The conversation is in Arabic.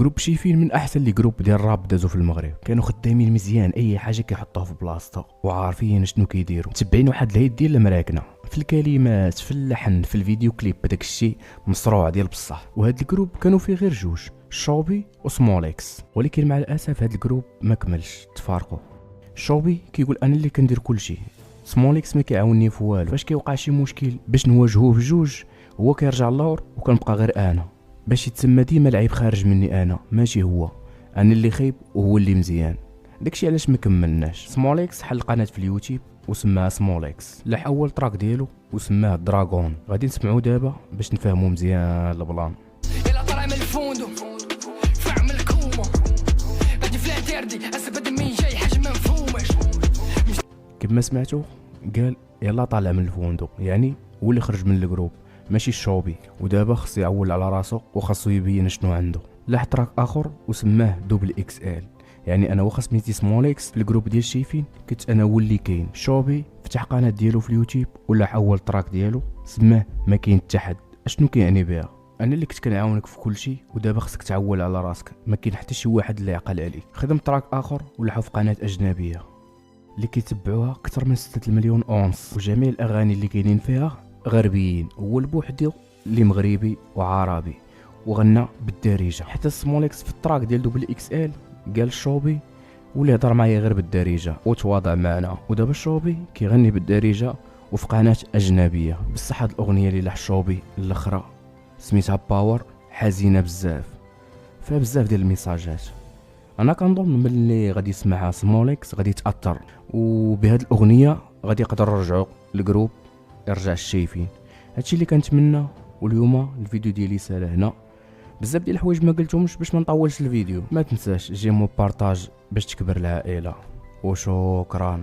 جروب شيفين من احسن لي جروب ديال الراب دازو في المغرب، كانوا خدامين مزيان، اي حاجه كيحطوها في بلاصتها وعارفين شنو كيديروا، متبعين واحد الهيد ديال المراكنه في الكلمات في اللحن في الفيديو كليب، داك الشيء مصروع ديال بصح. وهاد الجروب كانوا فيه غير جوج، شوبي وسموليكس، ولكن مع الاسف هاد الجروب ما كملش، تفارقوا. شوبي كيقول انا اللي كندير كلشي، سموليكس ما كيعاونني في والو، فاش كيوقع شي مشكل باش نواجهوه بجوج هو كيرجع اللور وكنبقى غير انا، باش يتسمى ديما العيب خارج مني انا ماشي هو، انا اللي خايب وهو اللي مزيان. داكشي علاش ما كملناش. سموليكس حل قناه في اليوتيوب وسماها سموليكس، لاح اول تراك ديالو وسماه دراغون، غادي نسمعوا دابا باش نفهموا مزيان البلان. يلا طالع من الفندق فاهم الكومه غادي فلا تردي اسبد مين جاي حاجه ما مفهومش. كما سمعتوا قال يلا طالع من الفندق، يعني هو اللي خرج من الجروب ماشي الشوبي، ودابا خصو يعول على راسو وخاصو يبين شنو عنده. لاح تراك اخر وسماه دوبل اكس ال، يعني انا واخا سميتي سموليكس في الجروب ديال شيفين كنت انا هو اللي كاين. شوبي فتح قناه ديالو في اليوتيوب ولا اول تراك ديالو سماه ما كاين حتى حد. اشنو كيعني بها؟ انا اللي كنت كنعاونك في كل شيء ودابا خصك تعول على راسك، ما كاين حتى شي واحد اللي يعقل عليك. خدم تراك اخر ولا في قناه اجنبيه اللي كيتبعوها اكثر من 6 مليون اونص، وجميع الاغاني اللي كاينين فيها غربيين، هو بوحدو اللي مغربي وعربي وغنى بالدارجه. حتى سموليكس في التراك ديال دوبل اكس ال قال شوبي واللي هضر معايا غير بالدارجه وتواضع معنا، ودابا شوبي كيغني بالدارجه وفي قناه اجنبيه. بصح هاد الاغنيه اللي لح شوبي الاخرى سميتها باور، حزينه بزاف، فيها بزاف ديال الميساجات. انا كنظن ملي غادي يسمعها سموليكس غادي يتاثر، وبهاد الاغنيه غادي يقدر يرجعوا الجروب، يرجع الشايفين. هادشي اللي كنتمنى. واليوم الفيديو ديالي سالا هنا، بزاف ديال الحوايج ما قلتهمش باش ما نطولش الفيديو. ما تنساش جيمو بارطاج باش تكبر العائله، وشكرا.